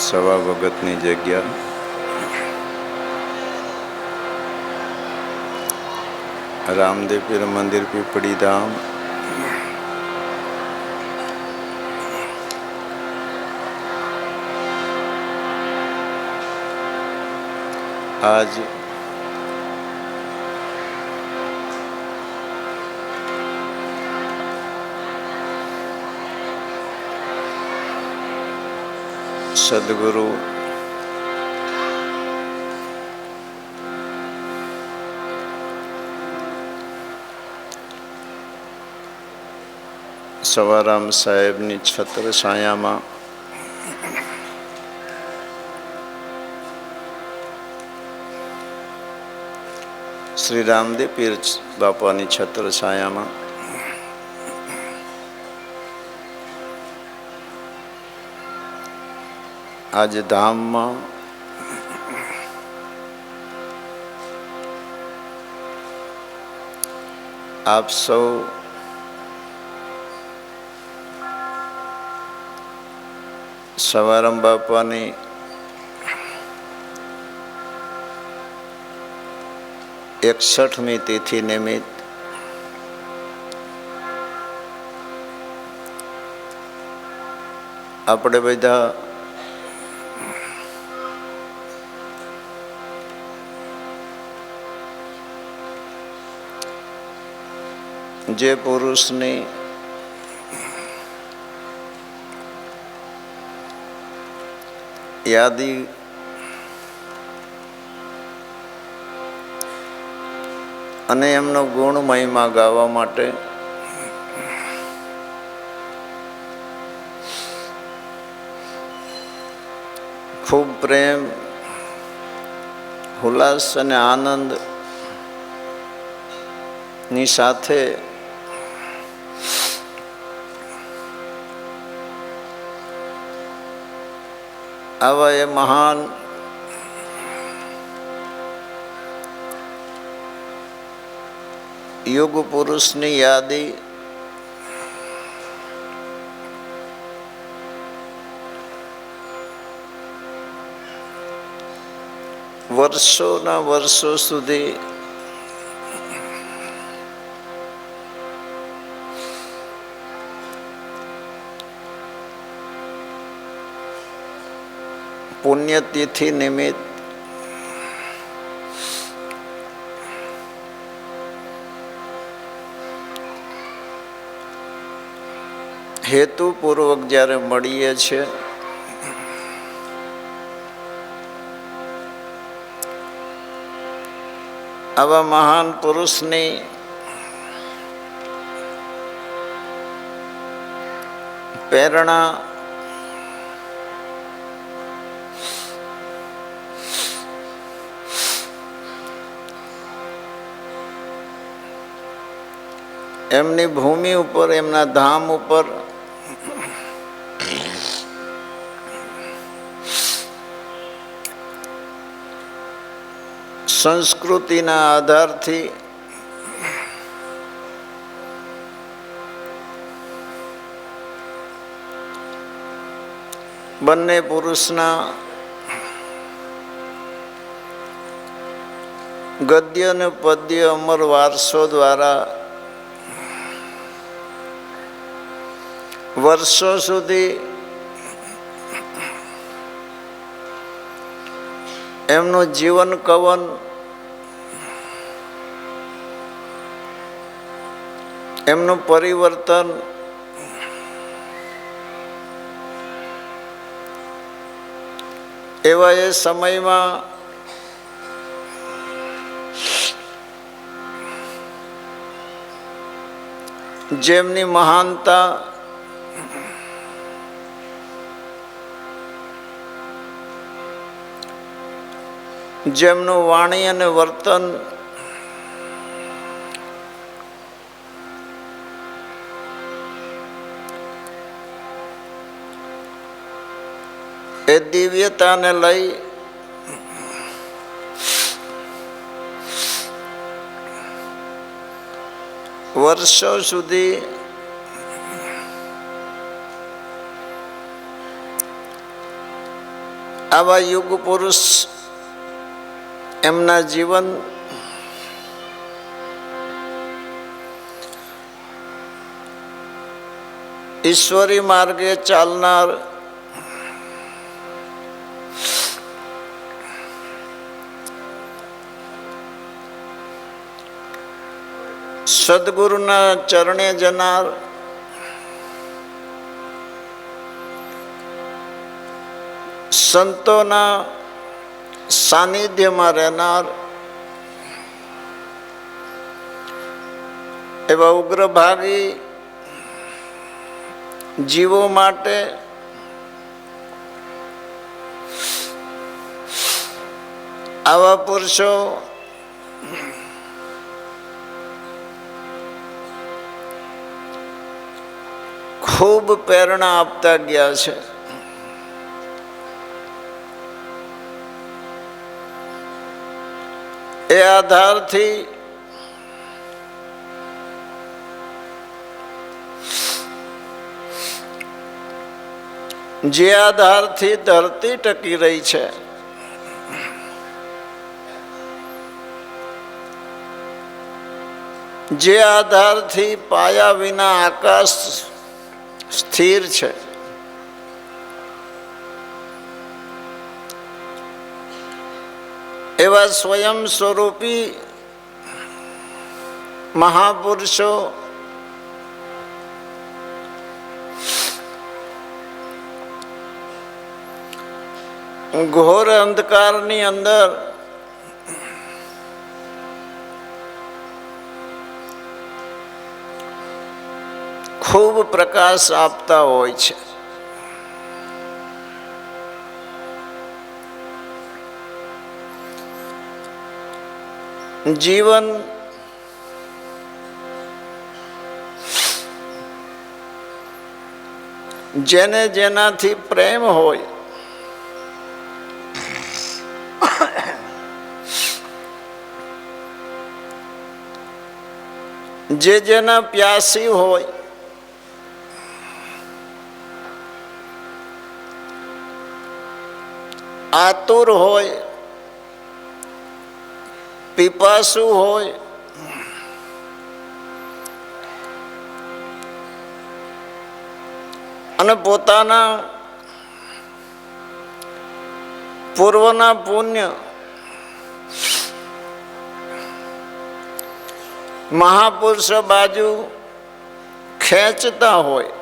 સવા વખતની જગ્યા રામદેવ પીર મંદિર પીપળી ધામ આજ સદગુરુ સવારામ સાહેબની છત્ર છાયામાં શ્રી રામદેવ પીર બાપાની છત્ર છાયામાં આજે ધામમાં આપ સૌ સવારામ બાપાની એકસઠમી તિથિ નિમિત્ત આપણે બધા જે પુરુષની યાદી અને એમનો ગુણ મહિમા ગાવા માટે ખૂબ પ્રેમ, ઉલ્લાસ અને આનંદ ની સાથે આવા એ મહાન યુગ પુરુષની યાદી વર્ષોના વર્ષો સુધી પુણ્યતિથિ નિમિત્ત હેતુપૂર્વક જ્યારે મળીએ છીએ આવા મહાન પુરુષની પ્રેરણા એમની ભૂમિ ઉપર, એમના ધામ ઉપર સંસ્કૃતિના આધારથી બંને પુરુષના ગદ્ય અને પદ્ય અમર વારસો દ્વારા વર્ષો સુધી એમનું જીવન કવન એમનું પરિવર્તન એવા એ સમયમાં જેમની મહાનતા જેમનું વાણી અને વર્તન એ દિવ્યતાને લઈ વર્ષો સુધી આવા યુગ પુરુષ એમના જીવન ઈશ્વરી માર્ગે ચાલનાર સદગુરુના ચરણે જનાર સંતોના સાનિધ્યમાં રહેનાર એવા ઉગ્રભાગી જીવો માટે આવા પુરુષો ખૂબ પ્રેરણા આપતા ગયા છે. એ આધારથી જે આધારથી ધરતી ટકી રહી છે, જે આધારથી પાયા વિના આકાશ સ્થિર છે, એવા સ્વયં સ્વરૂપી મહાપુરુષો ઘોર અંધકારની અંદર ખૂબ પ્રકાશ આપતા હોય છે. જીવન જેને જેનાથી પ્રેમ હોય, જે જેના પ્યાસી હોય, આતુર હોય, પીપાસુ હોય, અને પોતાના પૂર્વના પુણ્ય મહાપુરુષો બાજુ ખેંચતા હોય,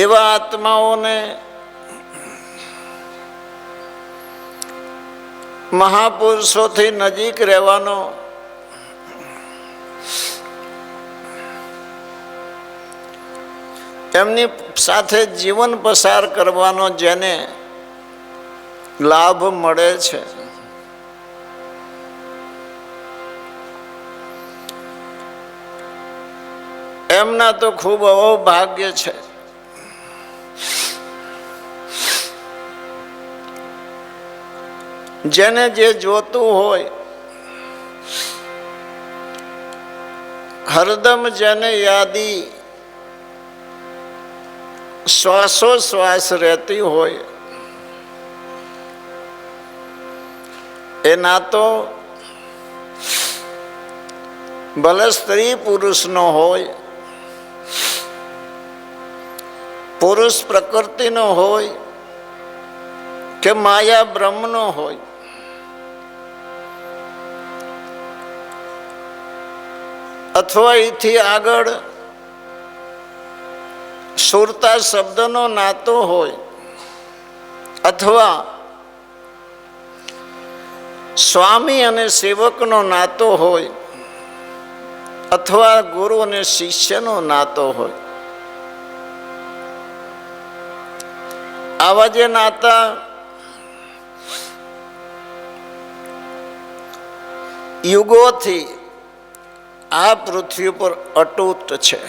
એવા આત્માઓને મહાપુરુષોથી નજીક રહેવાનો એમની સાથે જીવન પસાર કરવાનો જેને લાભ મળે છે, એમના તો ખૂબ અહોભાગ્ય છે. જેને જે જોતું હોય, હરદમ જેને યાદી શ્વાસોશ્વાસ રહેતી હોય, એ ના તો ભલે સ્ત્રી પુરુષનો હોય, પુરુષ પ્રકૃતિનો હોય કે માયા બ્રહ્મનો હોય, અથવા એથી આગળ સુરતા શબ્દનો નાતો હોય, અથવા સ્વામી અને સેવકનો નાતો હોય, અથવા ગુરુ અને શિષ્યનો નાતો હોય, આવા જે નાતા યુગોથી આ પૃથ્વી પર અતૂટ છે.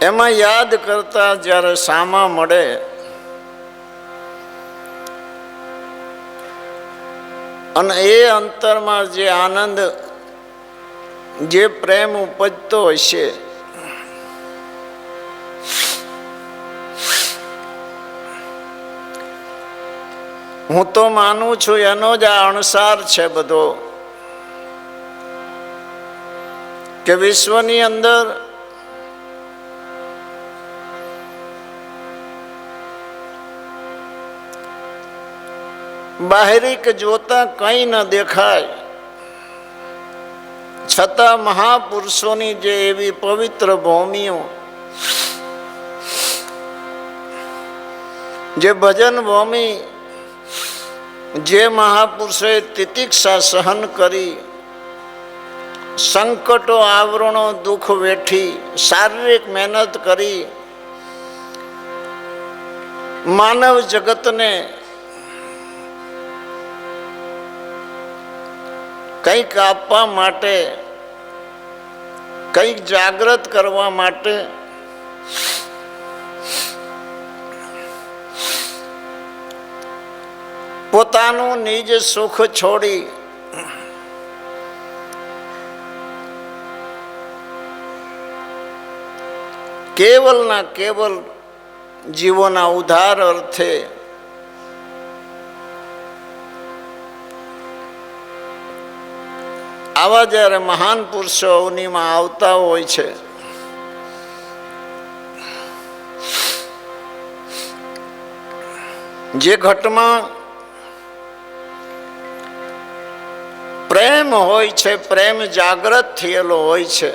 એમાં યાદ કરતા જ્યારે સામા મળે અને એ અંતરમાં જે આનંદ, જે પ્રેમ ઉપજતો હશે, હું તો માનું છું એનો જ આ અણસાર છે બધો, કે વિશ્વની અંદર બાહરિક જોતા કંઈ ન દેખાય, છતાં મહાપુરુષોની જે એવી પવિત્ર ભૂમિઓ, જે ભજન ભૂમિ, જે મહાપુરુષોએ તિતિક્ષા સહન કરી, સંકટો આવરણો દુઃખ વેઠી, શારીરિક મહેનત કરી, માનવ જગતને કંઈક આપવા માટે, કંઈક જાગૃત કરવા માટે પોતાનું નિજ સુખ છોડી કેવલના કેવલ જીવોના ઉદ્ધાર અર્થે આવા જ્યારે મહાન પુરુષો અવનીમાં આવતા હોય છે, જે ઘટમાં પ્રેમ હોય છે, પ્રેમ જાગૃત થયેલો હોય છે,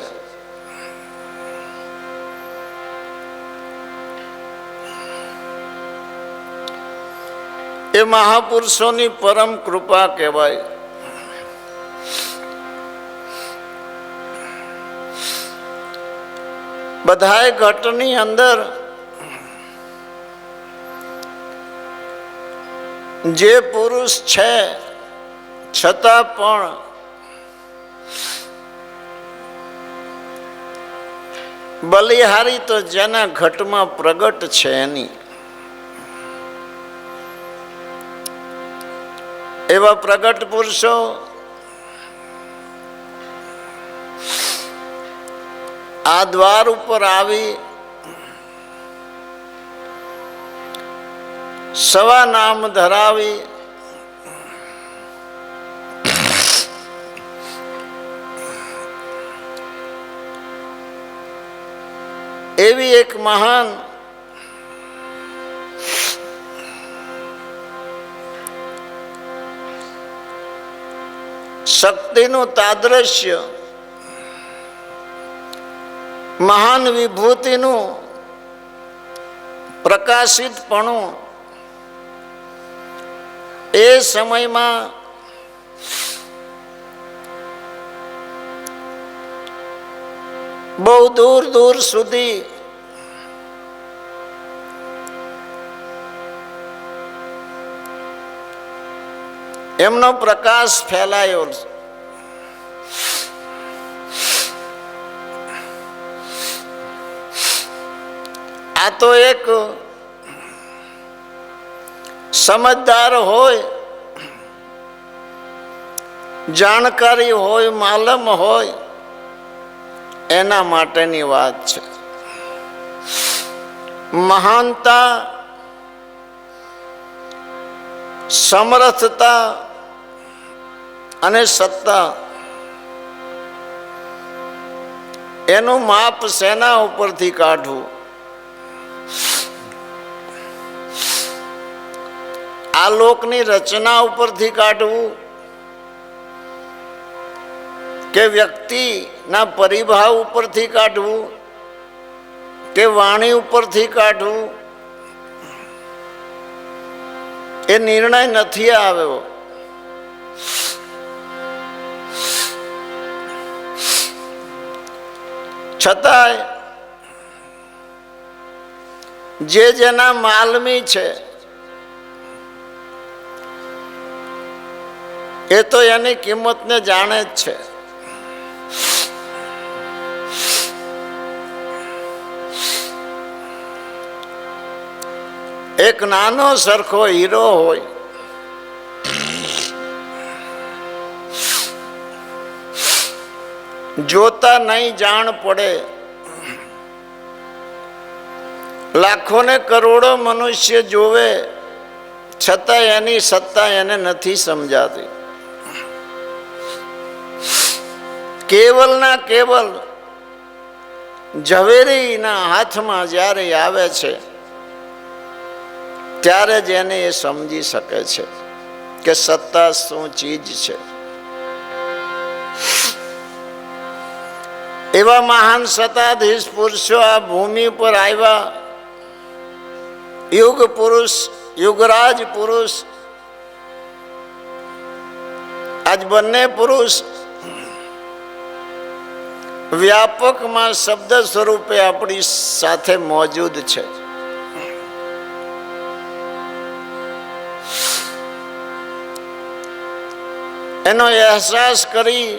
એ મહાપુરુષોની પરમ કૃપા કહેવાય. બધાય ઘટની અંદર જે પુરુષ છે, છતાં પણ બલિહારી તો જેના ઘટમાં પ્રગટ છે એની, એવા પ્રગટ પુરુષો આ દ્વાર ઉપર આવી સવા નામ ધરાવી એવી એક મહાન શક્તિનું તાદ્રશ્ય, મહાન વિભૂતિનું પ્રકાશિતપણું એ સમયમાં બહુ દૂર દૂર સુધી એમનો પ્રકાશ ફેલાયો. આ તો એક સમજદાર હોય, જાણકારી હોય, માલમ હોય એના માટેની વાત છે. મહાનતા, સમર્થતા અને સત્તા એનું માપ સેના ઉપરથી કાઢવું? આ લોકની રચના ઉપરથી કાઢવું કે વ્યક્તિના પરિભાવ ઉપરથી કાઢવું કે વાણી ઉપરથી કાઢવું? એ નિર્ણય નથી આવ્યો. છતાંય જે જેના માલમી છે એ તો એની કિંમતને જાણે જ છે. એક નાનો સરખો હીરો હોય, જોતા નહીં જાણ પડે, લાખો ને કરોડો મનુષ્ય જોવે છતાં એની સત્તા એને નથી સમજાતી. કેવલ ના કેવલ ઝવેરીના હાથમાં જ્યારે આવે છે ત્યારે જ એને એ સમજી શકે છે કે સત્તા શું ચીજ છે. એવા મહાન સત્તાધીશ પુરુષો આ ભૂમિ પર આવ્યા. યુગ પુરુષ, યુગરાજ પુરુષ. આજ બંને પુરુષ વ્યાપકમાં શબ્દ સ્વરૂપે આપણી સાથે મોજૂદ છે. એનો અહેસાસ કરી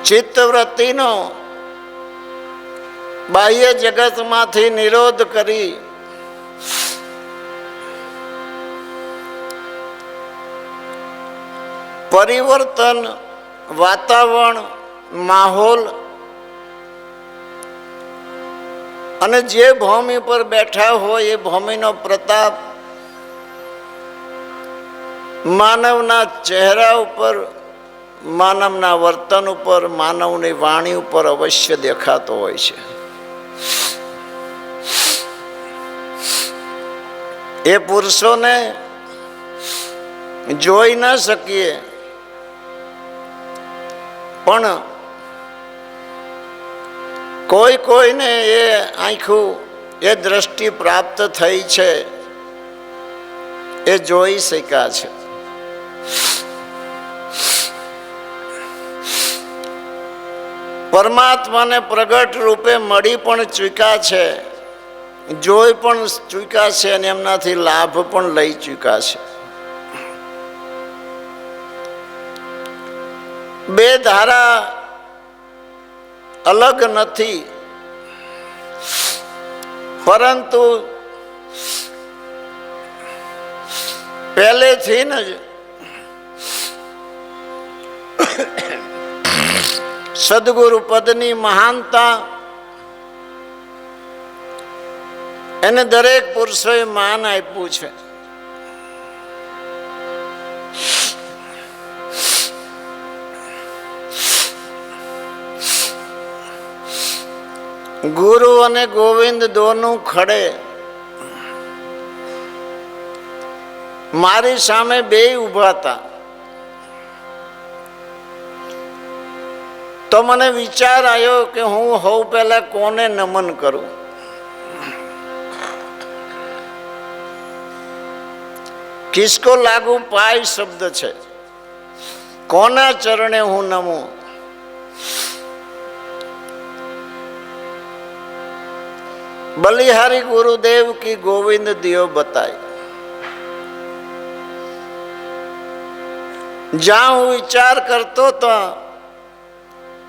ચિત્તવૃત્તિનો બાહ્ય જગતમાંથી નિરોધ કરી પરિવર્તન, વાતાવરણ, માહોલ અને જે ભૂમિ પર બેઠા હોય એ ભૂમિનો પ્રતાપ માનવના ચહેરા ઉપર, માનવના વર્તન ઉપર, માનવની વાણી ઉપર અવશ્ય દેખાતો હોય છે. એ પુરુષોને જોઈ ન શકીએ પણ કોઈ કોઈને એ આંખું, એ દ્રષ્ટિ પ્રાપ્ત થઈ છે, એ જોઈ શક્યા છે. પરમાત્માને પ્રગટ રૂપે મળી પણ ચૂક્યા છે, જોઈ પણ ચૂક્યા છે અને એમનાથી લાભ પણ લઈ ચૂક્યા છે. બે ધારા અલગ નથી, પરંતુ પહેલેથી જ સદગુરુ પદની મહાનતા એને દરેક પુરુષોએ માન આપ્યું છે. ગુરુ અને ગોવિંદ દોનું ખડે. મારી સામે બે ઊભા હતા તો મને વિચાર આવ્યો કે હું સૌ પહેલા કોને નમન કરું. કિસકો લાગુ પાય શબ્દ છે, કોના ચરણે હું નમું. બલિહારી ગુરુદેવ કી ગોવિંદ દિયો બતાય. જ્યાં હું વિચાર કરતો હતો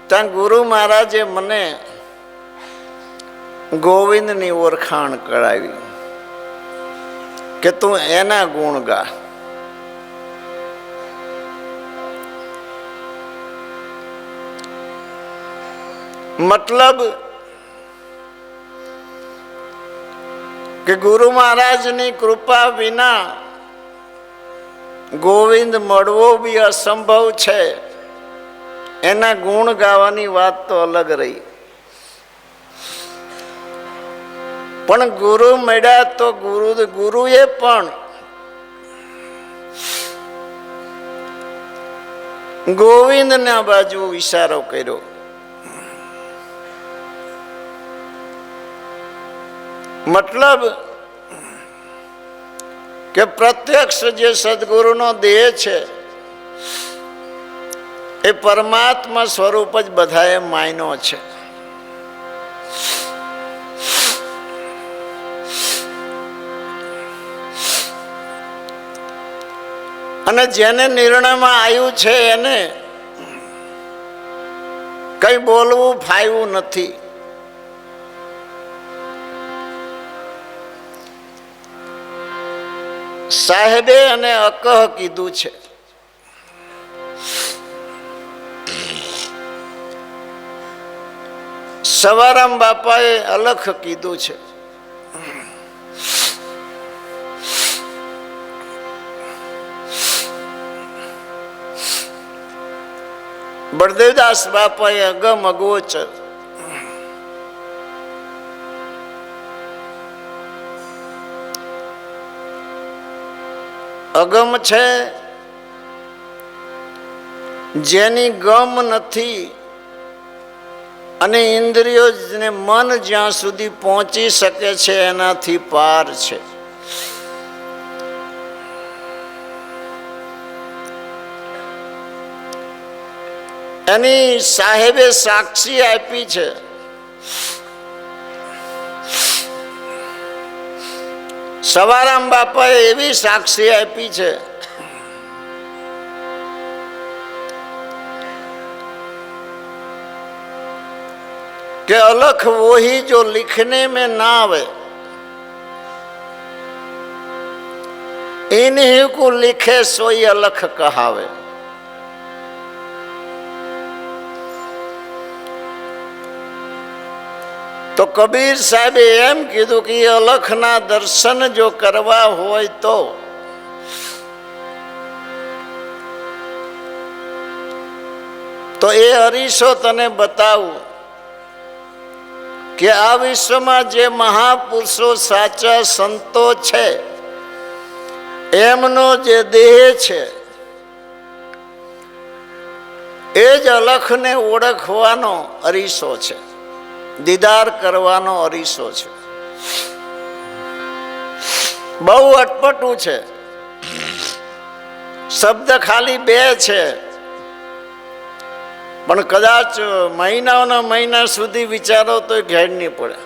ત્યાં ગુરુ મહારાજે મને ગોવિંદની ઓળખાણ કરાવી કે તું એના ગુણ ગા. મતલબ કે ગુરુ મહારાજની કૃપા વિના ગોવિંદ મળવો બી અસંભવ છે. એના ગુણ ગાવાની વાત તો અલગ રહી, પણ ગુરુ મળ્યા તો ગુરુએ પણ ગોવિંદના બાજુ ઈશારો કર્યો. મતલબ કે પ્રત્યક્ષ જે સદગુરુનો દેહ છે એ પરમાત્મા સ્વરૂપ જ બધાએ માયનો છે. અને જેને નિર્ણયમાં આવ્યું છે એને કઈ બોલવું ફાવ્યું નથી. સાહેબે અને અકહ કીધું છે. સવારામ બાપાએ અલખ કીધું છે. બળદેવદાસ બાપાએ અગમ અગોચર. અગમ છે જેની ગમ નથી અને ઇન્દ્રિયો ને મન જ્યાં સુધી પહોંચી શકે છે એનાથી પાર છે. એની સાહેબે સાક્ષી આપી છે. સવારામ બાપાએ એવી સાક્ષી આપી છે कि अलख वही जो लिखने में ना आवे, इन्हीं को लिखे सोई अलख कहावे. तो कबीर साहेब एम कीधु कि अलख ना दर्शन जो करवा होय तो ए अरीसो तने बताऊं कि आ विश्व में जे महापुरुषो साचा संतो छे एमनो जे देह छे एज अलख ने ओळखवानो अरीसो छे, दीदार करवानो अरीसो छे. बहु अटपटू छे. शब्द खाली बे छे पण कदाच महीनाओना महीना सुधी विचारो तो घेर नहीं पड़े.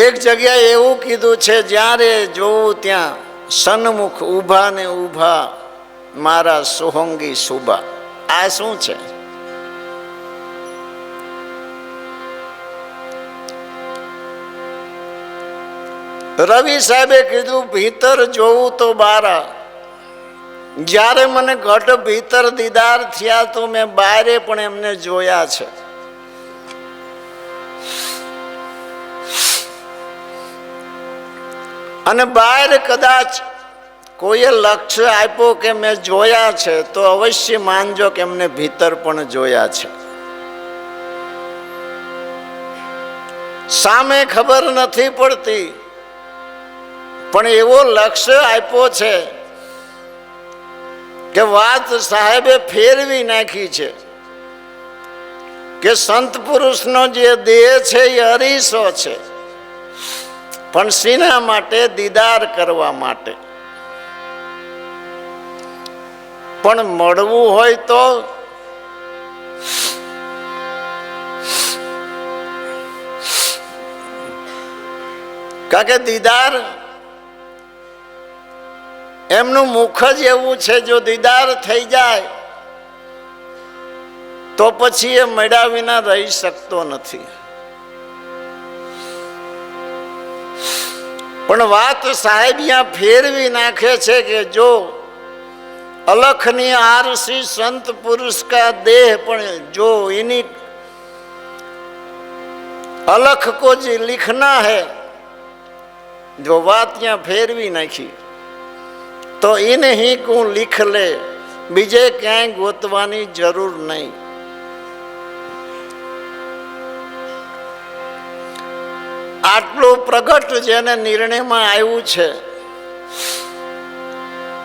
एक जगह एवं कीधु छे ज्यारे जोवुं त्यां सन्मुख ऊभा ने ऊभा मारा सोहंगी सुबा. आ शुं छे? रवि साहेबे कीधु भीतर जोवुं तो बारा. જ્યારે મને ઘટ ભીતર દીદાર થયા તો મેં બારે પણ એમને જોયા છે. અને બહાર કદાચ કોઈએ લક્ષ્ય આપ્યો કે મેં જોયા છે તો અવશ્ય માનજો કે એમને ભીતર પણ જોયા છે. સામે ખબર નથી પડતી પણ એવો લક્ષ્ય આપ્યો છે કે વાત સાહેબે ફેરવી નાખી છે કે સંત પુરુષનો જે દેહ છે એ અરીસો છે પણ શીના માટે? દીદાર કરવા માટે. પણ મળવું હોય તો કારણ કે દીદાર એમનું મુખ જ એવું છે જો દીદાર થઈ જાય તો પછી એ મળ્યા વિના રહી શકતો નથી. પણ વાત સાહેબ અહીંયા ફેરવી નાખે છે કે જો अलखनी आरसी संत पुरुष का देह पण जो इन्हीं अलख को जी लिखना है, जो बात यहाँ फेरवी नाखी तो इन ही को लिख ले, बीजे क्या गोतवानी जरूर नहीं. आटलो प्रगट जेने निर्णय में आयु छे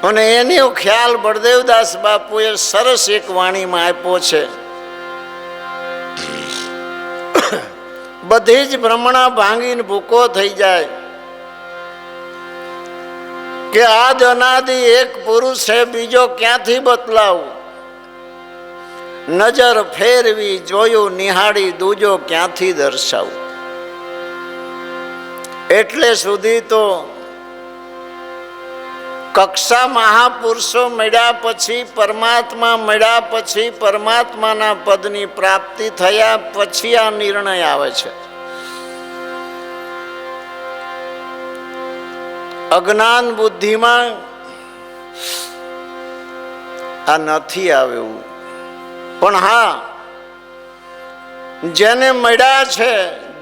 અને એનો ખ્યાલ બળદેવદાસ બાપુએ સરસ એક વાણીમાં આપ્યો છે. બધી જ ભ્રમણા ભાંગીને ભૂકો થઈ જાય કે આદ અનાદિ એક પુરુષ છે, બીજો ક્યાંથી બતલાવું? નજર ફેરવી જોયું નિહાળી દૂજો ક્યાંથી દર્શાવું? એટલે સુધી તો कक्षा महापुरुषो मळ्या पछी परमात्मा मळ्या पछी परमात्माना पदनी प्राप्ति थया पछी आ निर्णय आवे छे. અજ્ઞાન બુદ્ધિમાં આ નથી આવ્યું. પણ હા, જેને મળ્યા છે,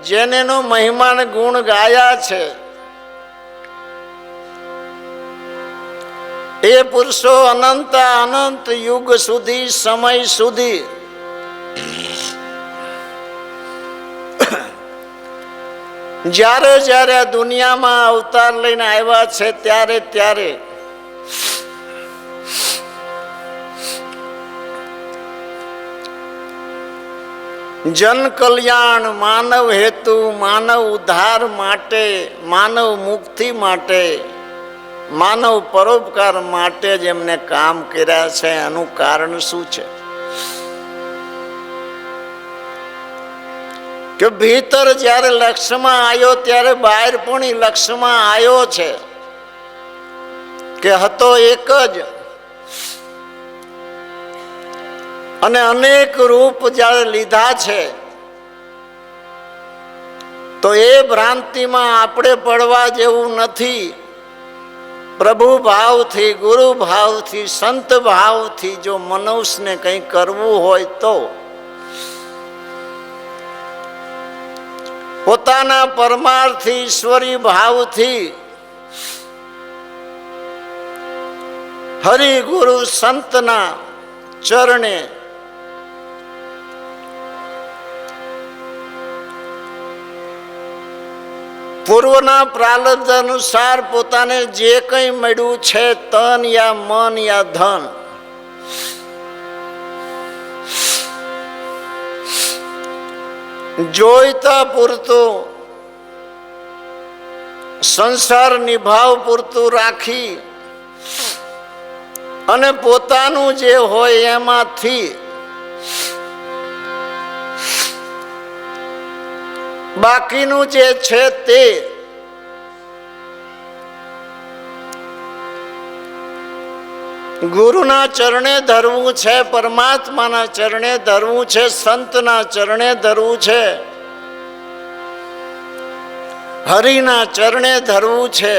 જેને નો મહિમાન ગુણ ગાયા છે, એ પુરુષો અનંત અનંત યુગ સુધી, સમય સુધી જ્યારે જ્યારે આ દુનિયામાં અવતાર લઈને આવ્યા છે ત્યારે ત્યારે જન કલ્યાણ, માનવ હેતુ, માનવ ઉદ્ધાર માટે, માનવ મુક્તિ માટે, માનવ પરોપકાર માટે જ એમને કામ કર્યા છે. એનું કારણ શું છે કે ભીતર જ્યારે લક્ષ્યમાં આવ્યો ત્યારે બહાર પણ લક્ષ્યમાં આવ્યો છે કે હતો એક જ, અને અનેક રૂપ જ્યારે લીધા છે તો એ ભ્રાંતિમાં આપણે પડવા જેવું નથી. પ્રભુ ભાવથી, ગુરુ ભાવથી, સંત ભાવથી જો મનુષ્યને કંઈ કરવું હોય તો પોતાના પરમાર્થી, ઈશ્વરી ભાવથી હરિ ગુરુ સંતના ચરણે પૂર્વના પ્રારબ્ધ અનુસાર પોતાને જે કંઈ મળ્યું છે, તન યા મન યા ધન, જોઈતા પૂરતું સંસાર નિભાવ પૂરતું રાખી અને પોતાનું જે હોય એમાંથી બાકીનું જે છે તે ગુરુના ચરણે ધરવું છે, પરમાત્માના ચરણે ધરવું છે, સંતના ચરણે ધરવું છે, હરિના ચરણે ધરવું છે.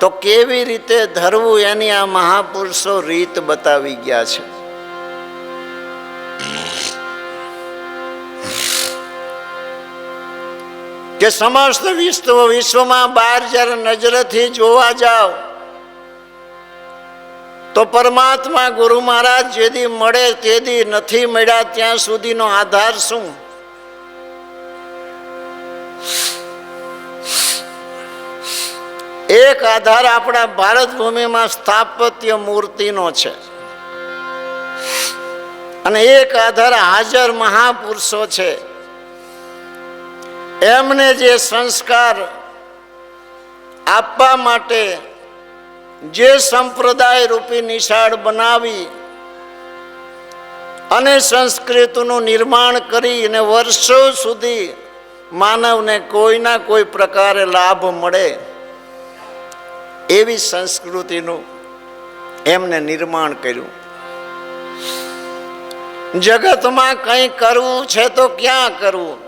તો કેવી રીતે ધરવું એની આ મહાપુરુષો રીત બતાવી ગયા છે. કે સમસ્ત વિશ્વમાં બહાર જ્યારે નજરથી જોવા જાવ તો પરમાત્મા ગુરુ મહારાજ જેદી મળે તેદી નથી મળ્યા ત્યાં સુધીનો આધાર શું? એક આધાર આપણા ભારત ભૂમિમાં સ્થાપત્ય મૂર્તિનો છે અને એક આધાર હાજર મહાપુરુષો છે. એમને જે સંસ્કાર આપવા માટે જે સંપ્રદાય રૂપી નિશાળ બનાવી અને સંસ્કૃતિનું નિર્માણ કરી અને વર્ષો સુધી માનવને કોઈના કોઈ પ્રકારે લાભ મળે એવી સંસ્કૃતિનું એમને નિર્માણ કર્યું. જગતમાં કંઈ કરવું છે તો ક્યાં કરવું?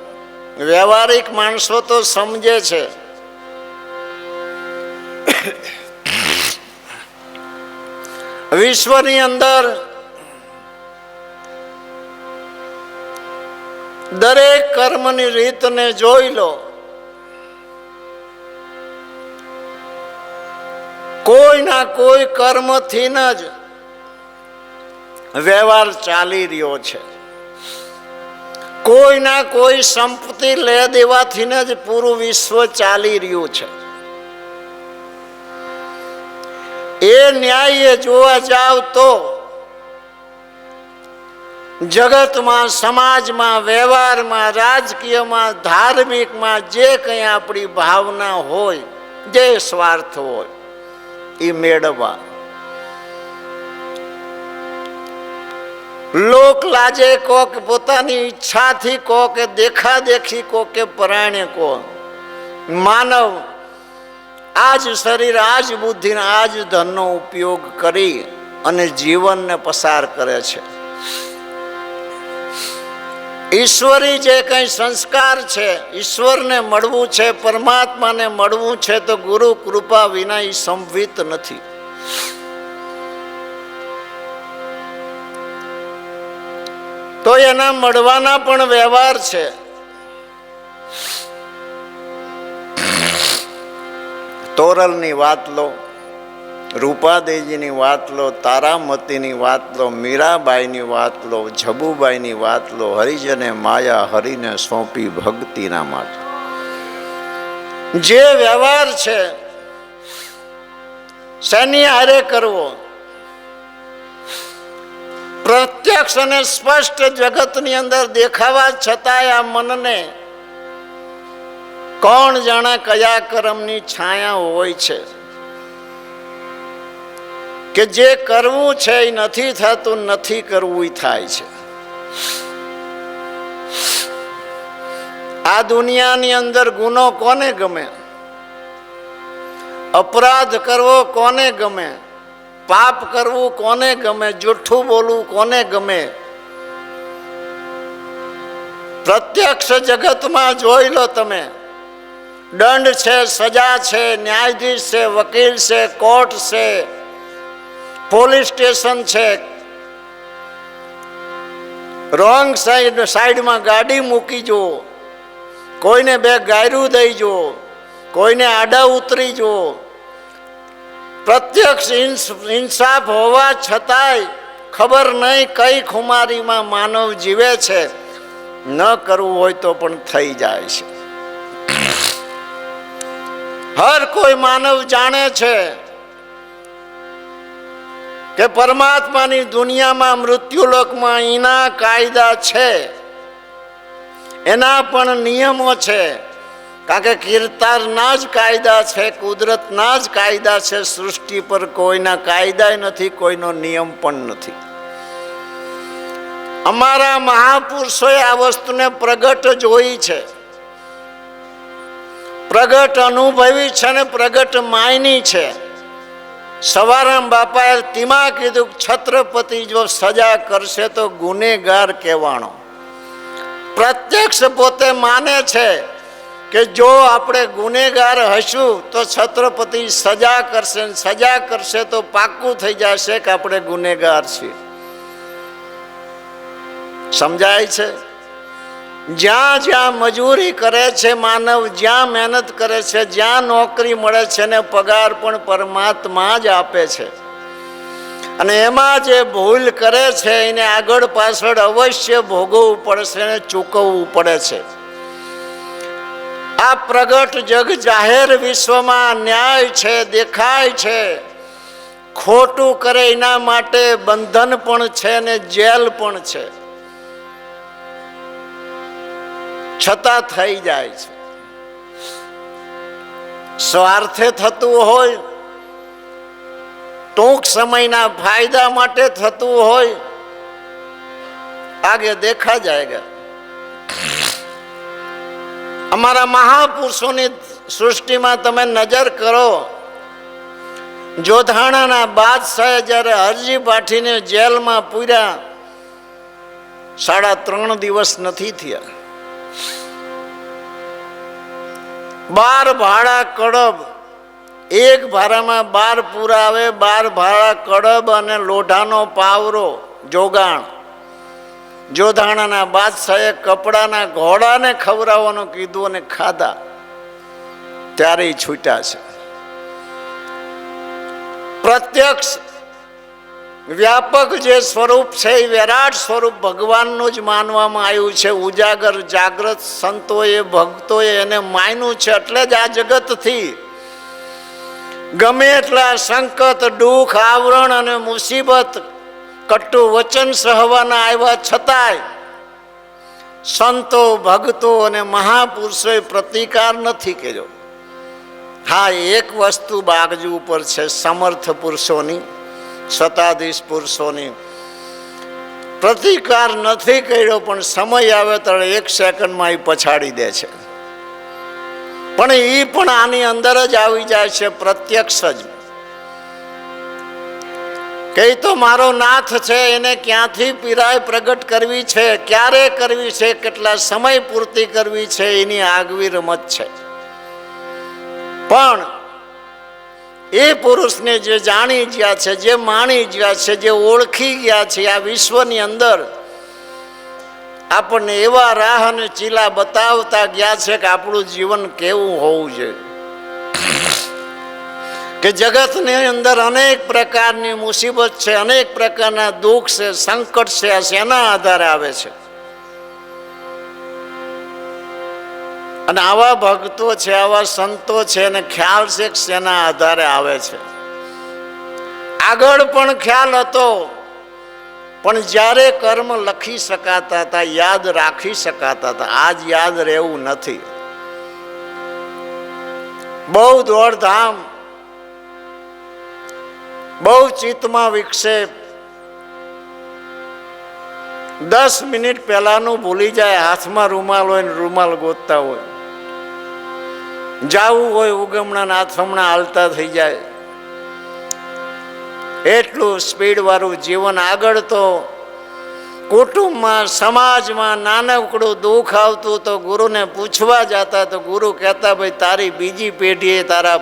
વ્યવહારિક માણસો તો સમજે છે. વિશ્વની અંદર દરેક કર્મની રીતને જોઈ લો, કોઈના કોઈ કર્મથી જ વ્યવહાર ચાલી રહ્યો છે. કોઈના કોઈ સંપત્તિ લે દેવાથી જ પૂરું વિશ્વ ચાલી રહ્યું છે. એ ન્યાય જોવા જાવ તો જગતમાં, સમાજમાં, વ્યવહારમાં, રાજકીયમાં, ધાર્મિકમાં જે કંઈ આપણી ભાવના હોય, જે સ્વાર્થ હોય એ મેળવવા. લોક લાજે કો કે પોતાની ઈચ્છાથી કો કે દેખા દેખી કો કે પરાણે કો, માનવ આજ શરીર, આજ બુદ્ધિ, આજ ધનનો ઉપયોગ કરી અને જીવનને પસાર કરે છે. ઈશ્વરી જે કંઈ સંસ્કાર છે, ઈશ્વરને મળવું છે, પરમાત્માને મળવું છે, તો ગુરુ કૃપા વિના એ સંવિત નથી. તો એના મળવાના પણ વ્યવહાર છે. તોરલની વાત લો, રૂપાદેવીની વાત લો, તારામતીની વાત લો, મીરાબાઈની વાત લો, ઝબુબાઈની વાત લો. હરિજને માયા હરિને સોંપી ભક્તિના માટે જે વ્યવહાર છે શેની હારે કરવો? પ્રત્યક્ષ અને સ્પષ્ટ જગતની અંદર દેખાવા છતાંય આ મનને કોણ જાણે કયા કર્મની છાયા હોય છે કે જે કરવું છે એ નથી થતું, નથી કરવું એ થાય છે. આ દુનિયાની અંદર ગુનો કોને ગમે? અપરાધ કરવો કોને ગમે? પાપ કરવું કોને ગમે? જૂઠું બોલવું કોને ગમે? પ્રત્યક્ષ જગતમાં જોઈ લો તમે. દંડ છે, સજા છે, ન્યાયાધીશ છે, વકીલ છે, કોર્ટ છે, પોલીસ સ્ટેશન છે. રોંગ સાઈડમાં ગાડી મૂકી જો, કોઈને બે ગાયરું દઈ જો, કોઈને આડા ઉતરી જો. પ્રત્યક્ષ ઇન્સાફ હોવા છતાંય ખબર નહીં કઈ ખુમારીમાં માનવ જીવે છે. ન કરવું હોય તો પણ થઈ જાય છે. હર કોઈ માનવ જાણે છે કે પરમાત્માની દુનિયામાં, મૃત્યુલોકમાં એના કાયદા છે, એના પણ નિયમો છે. કારણ કે કીર્તારના જ કાયદા છે, કુદરતના જ કાયદા છે. સૃષ્ટિ પર કોઈના કાયદા નથી, કોઈનો નિયમ પણ નથી. અમારા મહાપુરુષોએ આ વસ્તુને પ્રગટ જોઈ છે, પ્રગટ અનુભવી છે ને પ્રગટ માયની છે. સવારામ બાપાએ તેમાં કીધું, છત્રપતિ જો સજા કરશે તો ગુનેગાર કહેવાનો. પ્રત્યક્ષ પોતે માને છે કે જો આપણે ગુનેગાર હશું તો છત્રપતિ સજા કરશે, સજા કરશે તો પાક્કું થઈ જશે કે આપણે ગુનેગાર છીએ. સમજાય છે? જ્યાં જ્યાં મજૂરી કરે છે માનવ, જ્યાં મહેનત કરે છે, જ્યાં નોકરી મળે છે ને પગાર પણ પરમાત્મા જ આપે છે. અને એમાં જે ભૂલ કરે છે એને આગળ પાછળ અવશ્ય ભોગવવું પડશે ને ચૂકવવું પડે છે. આ પ્રગટ જગ જાહેર વિશ્વમાં ન્યાય છે, દેખાય છે. ખોટું કરે એના માટે બંધન પણ છે ને જેલ પણ છે, છતાં થઈ જાય છે. સ્વાર્થે થતું હોય, ટૂંક સમયના ફાયદા માટે થતું હોય, આગે દેખા જાયગા. અમારા મહાપુરુષોની સૃષ્ટિમાં તમે નજર કરો. જોધાણાના બાદશાહે જ્યારે અરજી પાઠીને જેલમાં પૂર્યા, 3.5 દિવસ નથી થયા. 12 ભાડા કડબ, એક ભારામાં 12 પૂરા આવે. 12 ભાડા કડબ અને લોઢાનો પાવરો જોગાણ. જોધાણાના બાદશાહે કપડાના ઘોડાને ખવડાવવાનું કીધું અને ખાધા, ત્યારે છૂટ્યા છે. પ્રત્યક્ષ વ્યાપક જે સ્વરૂપ છે એ વિરાટ સ્વરૂપ ભગવાનનું જ માનવામાં આવ્યું છે. ઉજાગર જાગ્રત સંતોએ ભક્તોએ એને માન્યું છે. એટલે જ આ જગતથી ગમે એટલા સંકટ, દુઃખ, આવરણ અને મુસીબત, કટુ વચન સહવાના આવ્યા છતાંય સંતો, ભક્તો અને મહાપુરુષોએ પ્રતિકાર નથી કર્યો. હા, એક વસ્તુ બાજુ ઉપર છે, સમર્થ પુરુષોની, સત્તાધીશ પુરુષોની પ્રતિકાર નથી કર્યો, પણ સમય આવે ત્યારે 1 સેકન્ડમાં એ પછાડી દે છે. પણ એ પણ આની અંદર જ આવી જાય છે, પ્રત્યક્ષ જ. કે એ તો મારો નાથ છે, એને ક્યાંથી પીરાય પ્રગટ કરવી છે, ક્યારે કરવી છે, કેટલા સમય પૂર્તિ કરવી છે, એની આગવી રમત છે. પણ એ પુરુષને જે જાણી ગયા છે, જે માણી ગયા છે, જે ઓળખી ગયા છે, આ વિશ્વની અંદર આપણને એવા રાહ અને ચીલા બતાવતા ગયા છે કે આપણું જીવન કેવું હોવું જોઈએ. કે જગતની અંદર અનેક પ્રકારની મુસીબત છે, અનેક પ્રકારના દુઃખ છે, સંકટ છે, આ શેના આધારે આવે છે? અને આવા ભક્તો છે, આવા સંતો છે, અને ખ્યાલ છે કે શેના આધારે આવે છે? આગળ પણ ખ્યાલ હતો, પણ જ્યારે કર્મ લખી શકાતા હતા, યાદ રાખી શકાતા હતા. આજ યાદ રહેવું નથી. બહુ દોડધામ, બહુ ચિત્તમાં વિક્ષેપ, 10 મિનિટ પહેલાનું ભૂલી જાય. હાથમાં રૂમાલ હોય ને રૂમાલ ગોતતા હોય, જાવું હોય ઉગમણા નાથમણા હાલતા થઈ જાય. એટલું સ્પીડ વાળું જીવન. આગળ તો કુટુંબમાં, સમાજમાં નાનકડું દુઃખ આવતું તો ગુરુને પૂછવા જતા, તો ગુરુ કહેતા, ભાઈ તારી બીજી પેઢીએ તારા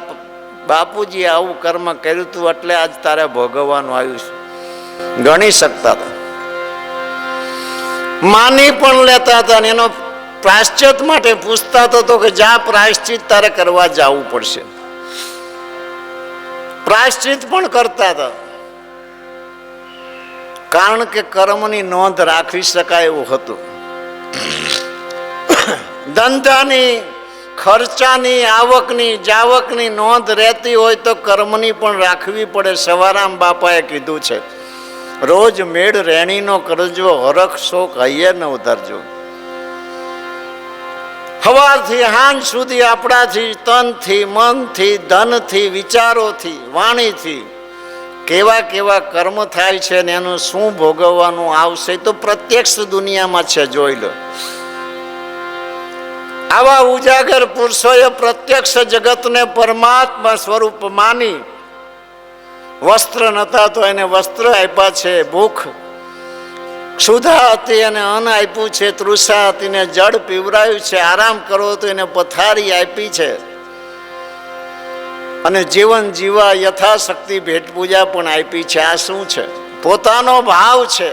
બાપુજી આવું કર્મ કર્યું હતું, એટલે આજ તારે ભોગવવાનું આવ્યું છે. ગણી શકતા હતા, માની પણ લેતા હતા, અને એનો પ્રાયશ્ચિત માટે પૂછતા તો કે જા પ્રાયશ્ચિત તારે કરવા જવું પડશે. પ્રાયશ્ચિત પણ કરતા હતા, કારણ કે કર્મની નોંધ રાખી શકાય એવું હતું. ધંધાની, ખર્ચાની, આવકની, જાવકની નોંધ રહેતી હોય તો કર્મની પણ રાખવી પડે. સવારામ બાપાએ કીધું છે, રોજ મેળ રેણીનો કરજો, હરખ શોક હૈયે ન ઉધારજો. સવારથી સાંજ સુધી આપણાથી, તનથી, મનથી, ધનથી, વિચારોથી, વાણીથી કેવા કેવા કર્મ થાય છે ને એનું શું ભોગવવાનું આવશે તો પ્રત્યક્ષ દુનિયામાં છે, જોઈ લો. આવા ઉજાગર પુરુષોએ પ્રત્યક્ષ જગતને પરમાત્મા સ્વરૂપ માની, વસ્ત્ર નતા તો એને વસ્ત્ર આપ્યા છે, ભૂખ ક્ષુધા હતી અને અન્ન આપ્યું છે, તૃષા હતી ને જળ પીવરાયું છે, આરામ કરવો તો એને પથારી આપી છે, અને જીવન જીવા યથાશક્તિ ભેટ પૂજા પણ આપી છે. આ શું છે? પોતાનો ભાવ છે.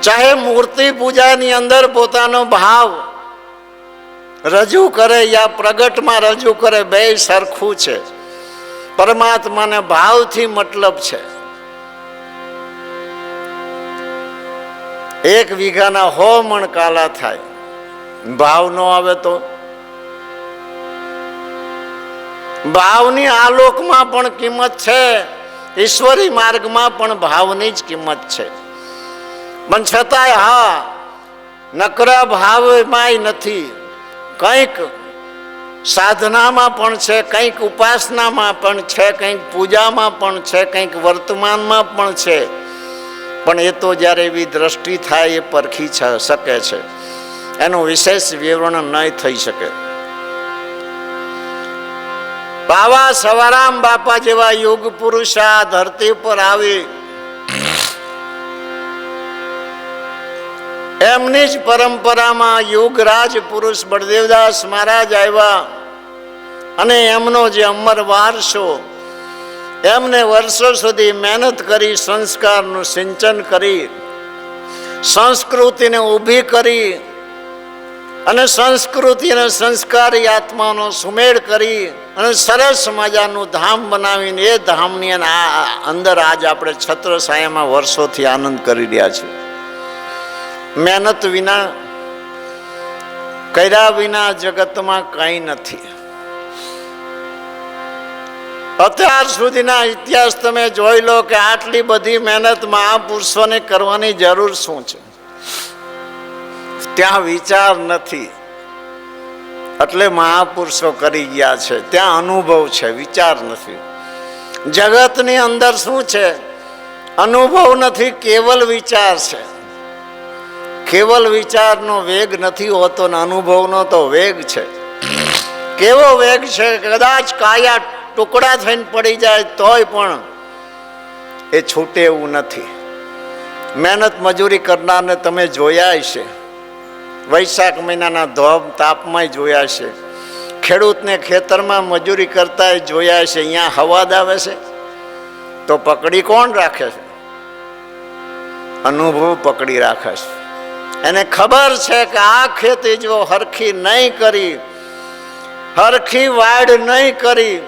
ચાહે મૂર્તિ પૂજાની અંદર પોતાનો ભાવ રજૂ કરે યા પ્રગટમાં રજૂ કરે, બે સરખું છે. પરમાત્માને ભાવથી મતલબ છે. 1 વીઘાના 100 મણ કાલા થાય, ભાવ ન આવે તો? ભાવની આલોકમાં પણ કિંમત છે, ઈશ્વરી માર્ગમાં પણ ભાવની જ કિંમત છે. પણ છતાંય હા, નકરા ભાવમાં નથી, કંઈક સાધનામાં પણ છે, કંઈક ઉપાસનામાં પણ છે, કંઈક પૂજામાં પણ છે, કંઈક વર્તમાનમાં પણ છે. પણ એ તો જ્યારે એવી દ્રષ્ટિ થાય એ પરખી શકે છે, એનું વિશેષ વિવરણ નહીં થઈ શકે. બાવા સવારામ બાપા જેવા યુગ પુરુષ આ ધરતી પર આવી, એમની જ પરંપરામાં યુગરાજ પુરુષ બળદેવદાસ મહારાજ આવ્યા, અને એમનો જે અમર વારસો, એમને વર્ષો સુધી મહેનત કરી, સંસ્કારનું સિંચન કરી, સંસ્કૃતિને ઊભી કરી, અને સંસ્કૃતિ અને સંસ્કારી આત્માનો સુમેળ કરી, અને સરસ મજાનું ધામ બનાવીને એ ધામની અંદર આજ આપણે છત્રછાયામાં વર્ષોથી આનંદ કરી રહ્યા છીએ. મહેનત વિના, કર્યા વિના જગતમાં કંઈ નથી. અત્યાર સુધીના ઇતિહાસ તમે જોઈ લો કે આટલી બધી મહેનત મહાપુરુષોને કરવાની જરૂર શું છે? ત્યાં વિચાર નથી, એટલે મહાપુરુષો કરી ગયા છે. ત્યાં અનુભવ છે, વિચાર નથી. જગતની અંદર શું છે? અનુભવ નથી, કેવલ વિચાર છે. કેવલ વિચારનો વેગ નથી હોતો ને અનુભવનો તો વેગ છે. કેવો વેગ છે? કદાચ કાયા ટુકડા થઈને પડી જાય તોય પણ એ છૂટે એવું નથી. મહેનત મજૂરી કરનારને તમે જોયા હશે, વૈશાખ મહિનાના ધોમ તાપમાં જોયા છે. ખેડૂતને ખેતરમાં મજૂરી કરતા જોયા છે. અહીંયા હવાદ આવે છે તો પકડી કોણ રાખે છે? અનુભવ પકડી રાખે છે. એને ખબર છે કે આ ખેતી જો હરખી નહીં કરી, હરખી વાડ નહીં કરી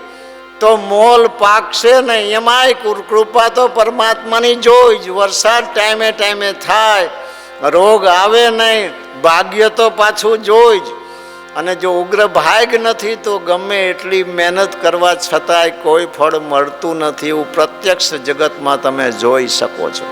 તો મોલ પાકશે નહીં. એમાંય કૃપા તો પરમાત્માની જોઈ જ. વરસાદ ટાઈમે ટાઈમે થાય, રોગ આવે નહીં, ભાગ્ય તો પાછું જોઈ જ. અને જો ઉગ્ર ભાગ નથી તો ગમે એટલી મહેનત કરવા છતાંય કોઈ ફળ મળતું નથી. એવું પ્રત્યક્ષ જગતમાં તમે જોઈ શકો છો.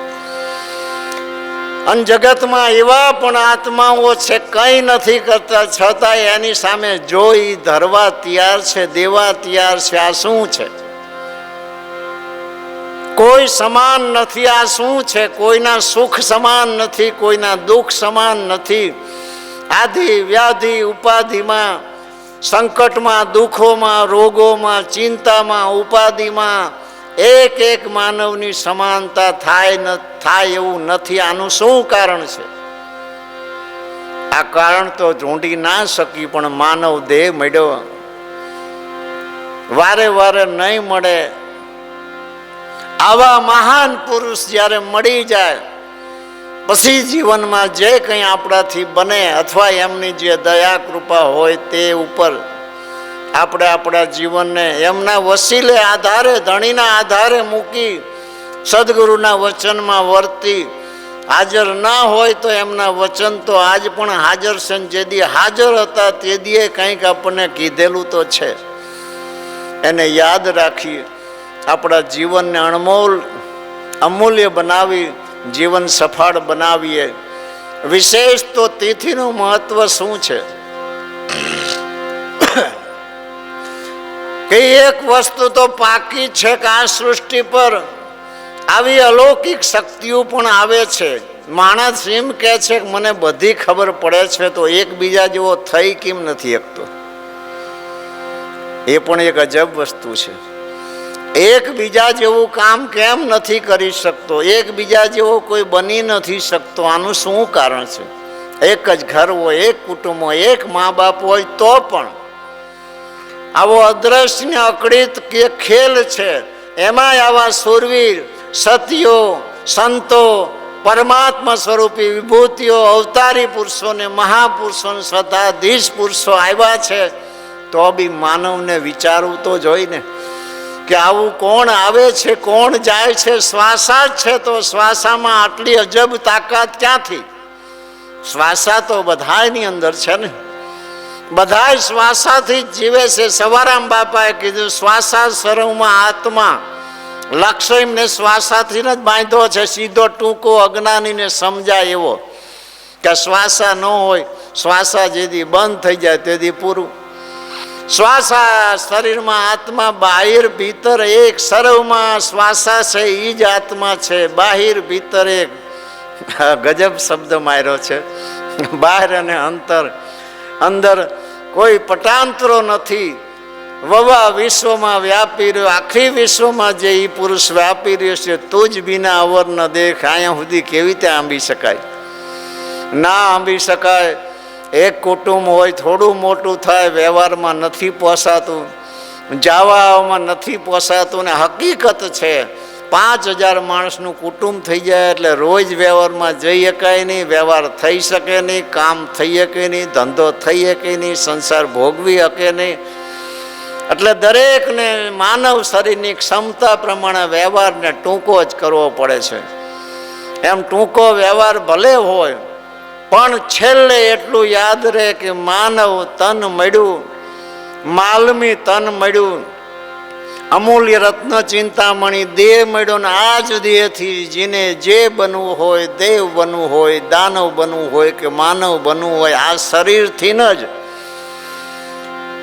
અને જગતમાં એવા પણ આત્માઓ છે કંઈ નથી કરતા છતાંય એની સામે જોઈ ધરવા તૈયાર છે, દેવા તૈયાર છે. આ શું છે? કોઈ સમાન નથી. આ શું છે? કોઈના સુખ સમાન નથી, કોઈના દુઃખ સમાન નથી. આદિ વ્યાધિ ઉપાધિમાં, સંકટમાં, દુઃખોમાં, રોગોમાં, ચિંતામાં, ઉપાધિમાં એક એક માનવની સમાનતા થાય એવું નથી. આનું શું કારણ છે? આ કારણ તો ઢૂંઢી ના શકી, પણ માનવ દેહ મળ્યો, વારે વારે નહીં મળે. આવા મહાન પુરુષ જ્યારે મળી જાય પછી જીવનમાં જે કંઈ આપણાથી બને અથવા એમની જે દયા કૃપા હોય તે ઉપર આપણે આપણા જીવનને એમના વસીલે આધારે, ધણીના આધારે મૂકી સદગુરુના વચનમાં વર્તી. હાજર ના હોય તો એમના વચન તો આજ પણ હાજર છે. જે દી હાજર હતા તે દીએ કંઈક આપણને કીધેલું તો છે. એને યાદ રાખી આપણા જીવનને અણમોલ અમૂલ્ય બનાવી જીવન સફળ બનાવીએ. વિશેષ તો તિથિનું મહત્વ શું છે કે એક વસ્તુ તો પાકી છે કે આ સૃષ્ટિ પર આવી અલૌકિક શક્તિઓ પણ આવે છે. માણસ એમ કહે છે કે મને બધી ખબર પડે છે, તો એકબીજા જેવો થઈ કેમ નથી શકતો? એ પણ એક અજબ વસ્તુ છે. એકબીજા જેવું કામ કેમ નથી કરી શકતો? એકબીજા જેવો કોઈ બની નથી શકતો? આનું શું કારણ છે? એક જ ઘર હોય, એક કુટુંબ હોય, એક મા બાપ હોય તો પણ આવો અદ્રશ્ય અકળિત કે ખેલ છે. એમાંય આવા સુરવીર સતીઓ, સંતો, પરમાત્મા સ્વરૂપી વિભૂતિઓ, અવતારી પુરુષોને, મહાપુરુષોને, સદાધીશ પુરુષો આવ્યા છે. તો બી માનવને વિચારવું તો જોઈને કે આવું કોણ આવે છે, કોણ જાય છે? શ્વાસા જ છે તો શ્વાસામાં આટલી અજબ તાકાત ક્યાંથી? શ્વાસા તો બધાની અંદર છે ને, બધા શ્વાસાથી જ જીવે છે. સવારામ બાપાએ કીધું શ્વાસા સર્વમાં આત્મા. લક્ષ્ય એમને શ્વાસાથી જ બાંધ્યો છે, સીધો ટૂંકો અજ્ઞાનીને સમજાય એવો કે શ્વાસા ન હોય, શ્વાસા જેથી બંધ થઈ જાય તેથી પૂરું. શ્વાસા શરીરમાં આત્મા, બાહિર ભીતર એક. સર્વમાં શ્વાસા છે એ જ આત્મા છે. બાહિર ભીતર એક. ગજબ શબ્દ માર્યો છે. બહાર અને અંતર. અંદર કોઈ પટાંતરો નથી. વવા વિશ્વમાં વ્યાપી રહ્યો, આખી વિશ્વમાં જે એ પુરુષ વ્યાપી રહ્યો છે. તું જ બિના અવર ન દેખ. અહીંયા સુધી કેવી રીતે આંબી શકાય? ના આંબી શકાય. એક કુટુંબ હોય, થોડું મોટું થાય, વ્યવહારમાં નથી પોસાતું, જવામાં નથી પોસાતું. ને હકીકત છે 5000 માણસનું કુટુંબ થઈ જાય એટલે રોજ વ્યવહારમાં જઈ શકાય નહીં, વ્યવહાર થઈ શકે નહીં, કામ થઈ શકે નહીં, ધંધો થઈ શકે નહીં, સંસાર ભોગવી શકે નહીં. એટલે દરેકને માનવ શરીરની ક્ષમતા પ્રમાણે વ્યવહારને ટૂંકો જ કરવો પડે છે. એમ ટૂંકો વ્યવહાર ભલે હોય પણ છેલ્લે એટલું યાદ રહે કે માનવ તન મળ્યું, માલમી તન મળ્યું, અમૂલ્ય રત્ન ચિંતામણી દેહ મળ્યો. ને આ જ દેહથી જેને જે બનવું હોય, દેવ બનવું હોય, દાનવ બનવું હોય કે માનવ બનવું હોય, આ શરીરથી જ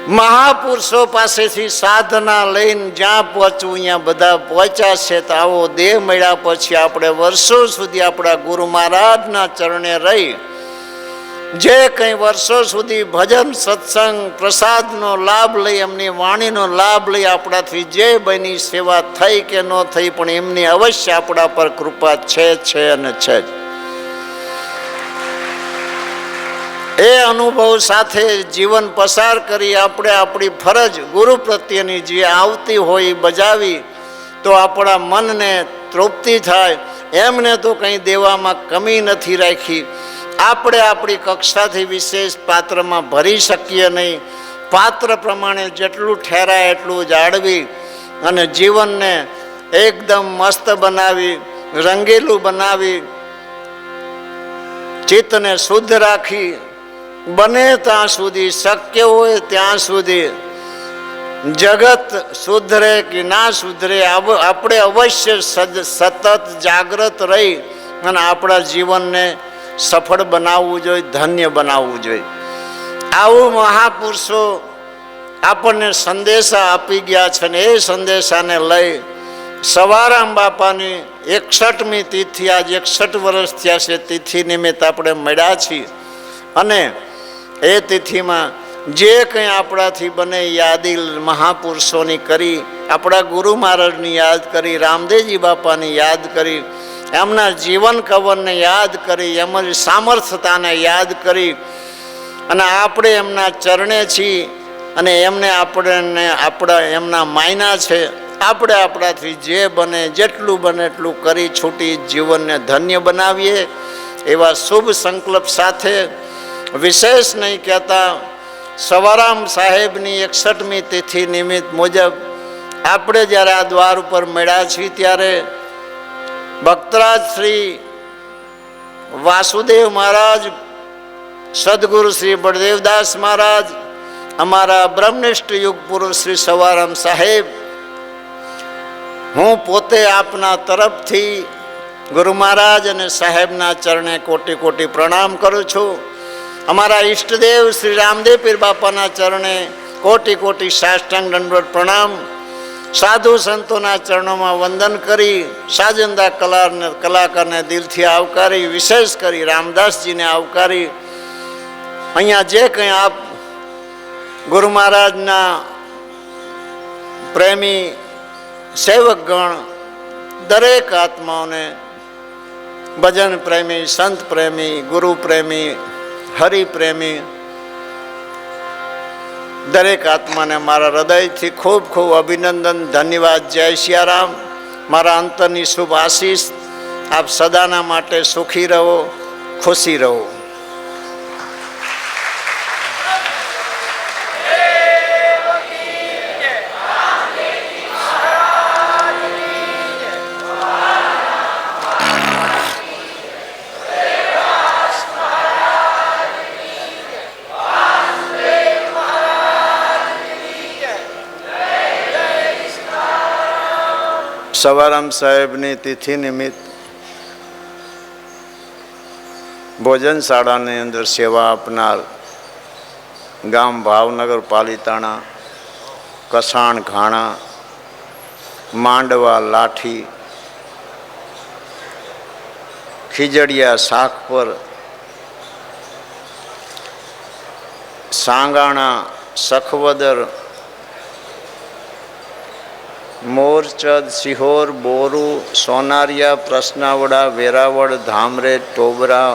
મહાપુરુષો પાસેથી સાધના લઈને જ્યાં પહોંચવું અહીંયા બધા પહોંચ્યા છે. તો આવો દેહ મળ્યા પછી આપણે વર્ષો સુધી આપણા ગુરુ મહારાજના ચરણે રહી જે કંઈ વર્ષો સુધી ભજન સત્સંગ પ્રસાદનો લાભ લઈ, એમની વાણીનો લાભ લઈ આપણાથી જે બની સેવા થઈ કે ન થઈ, પણ એમની અવશ્ય આપણા પર કૃપા છે અને છે જ. એ અનુભવ સાથે જીવન પસાર કરી આપણે આપણી ફરજ ગુરુ પ્રત્યેની જે આવતી હોય બજાવી તો આપણા મનને તૃપ્તિ થાય. એમને તો કંઈ દેવામાં કમી નથી રાખી. આપણે આપણી કક્ષાથી વિશેષ પાત્રમાં ભરી શકીએ નહીં. પાત્ર પ્રમાણે જેટલું ઠેરાય એટલું જાળવી અને જીવનને એકદમ મસ્ત બનાવી, રંગીલું બનાવી, ચિત્તને શુદ્ધ રાખી, બને ત્યાં સુધી, શક્ય હોય ત્યાં સુધી જગત સુધરે કે ના સુધરે, આપણે અવશ્ય સતત જાગૃત રહી અને આપણા જીવનને સફળ બનાવવું જોઈએ, ધન્ય બનાવવું જોઈએ. આવું મહાપુરુષો આપણને સંદેશા આપી ગયા છે ને એ સંદેશાને લઈ સવારામ બાપાની 61મી તિથિ, આજ 61 વર્ષ થયા છે તિથિ નિમિત્ત આપણે મળ્યા છીએ. અને એ તિથિમાં જે કંઈ આપણાથી બને યાદી મહાપુરુષોની કરી, આપણા ગુરુ મહારાજની યાદ કરી, રામદેવજી બાપાની યાદ કરી, એમના જીવન કવનને યાદ કરી, એમની સામર્થ્યતાને યાદ કરી અને આપણે એમના ચરણે છીએ અને એમને આપણા એમના માયના છે. આપણે આપણાથી જે બને જેટલું બને એટલું કરી છૂટી જીવનને ધન્ય બનાવીએ એવા શુભ સંકલ્પ સાથે વિશેષ નહીં કહેતા સવારામ સાહેબની 61મી તિથિ નિમિત્ત મુજબ આપણે જ્યારે આ દ્વાર ઉપર મળ્યા છીએ ત્યારે ભક્તરાજ શ્રી વાસુદેવ મહારાજ, સદગુરુ શ્રી બળદેવદાસ મહારાજ, અમારા બ્રહ્મનિષ્ઠ યુગ પુરુષ શ્રી સવારામ સાહેબ, હું પોતે આપના તરફથી ગુરુ મહારાજ અને સાહેબના ચરણે કોટી કોટી પ્રણામ કરું છું. અમારા ઈષ્ટદેવ શ્રી રામદેવ પીર બાપાના ચરણે કોટી કોટી સાષ્ટાંગ દંડવત પ્રણામ. સાધુ સંતોના ચરણોમાં વંદન કરી, સાજંદા કલાકારને દિલથી આવકારી, વિશેષ કરી રામદાસજીને આવકારી. અહીંયા જે કંઈ આપ ગુરુ મહારાજના પ્રેમી સેવકગણ દરેક આત્માઓને, ભજન પ્રેમી, સંત પ્રેમી, ગુરુ પ્રેમી, હરિપ્રેમી દરેક આત્માને મારા હૃદયથી ખૂબ ખૂબ અભિનંદન, ધન્યવાદ. જય સિયારામ. મારા અંતરની શુભ આશીષ. આપ સદાના માટે સુખી રહો, ખુશી રહો. સવારામ સાહેબની તિથિ નિમિત્ત ભોજનશાળાની અંદર સેવા આપનાર ગામ ભાવનગર, પાલીતાણા, કસાણ, ઘાણા, માંડવા, લાઠી, ખીજડીયા, શાકપર, સાંગાણા, સખવદર, મોરચદ, સિહોર, બોરુ, સોનારિયા, પ્રસનાવડા, વેરાવળ, ધામરેજ, ટોબરા,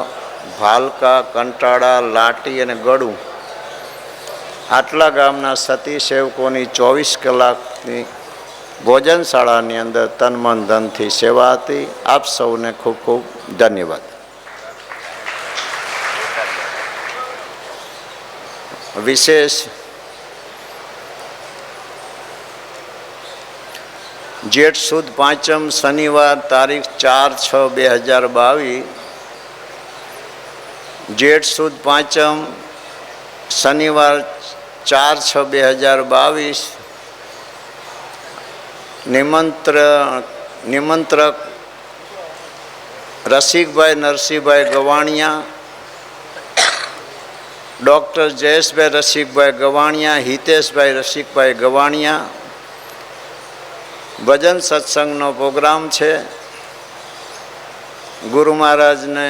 ભાલકા, કંટાળા, લાટી અને ગળું આટલા ગામના સતી સેવકોની 24 કલાકની ભોજનશાળાની અંદર તન મન ધનથી સેવા હતી. આપ સૌને ખૂબ ખૂબ ધન્યવાદ. વિશેષ જેઠ સુદ પાંચમ શનિવાર તારીખ 4/6/2022, જેઠ સુદ પાંચમ શનિવાર 4/6/2022, નિમંત્રક રસિકભાઈ નરસિંહભાઈ ગવાણિયા, ડૉક્ટર જયેશભાઈ રસિકભાઈ ગવાણિયા, હિતેશભાઈ રસિકભાઈ ગવાણિયા. ભજન સત્સંગનો પ્રોગ્રામ છે. ગુરુ મહારાજને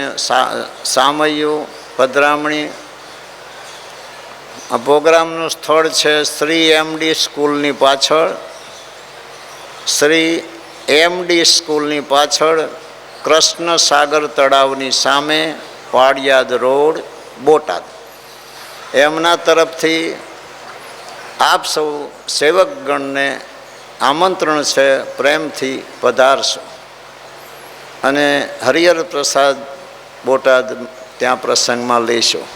સામયું પધરામણી. આ પ્રોગ્રામનું સ્થળ છે શ્રી એમડી સ્કૂલની પાછળ, શ્રી એમડી સ્કૂલની પાછળ, કૃષ્ણ સાગર તળાવની સામે, પાળિયાદ રોડ, બોટાદ. એમના તરફથી આપ સૌ સેવકગણને આમંત્રણ છે, પ્રેમથી પધારશો. અને હરિહર પ્રસાદ બોટાદ ત્યાં પ્રસંગમાં લેશો.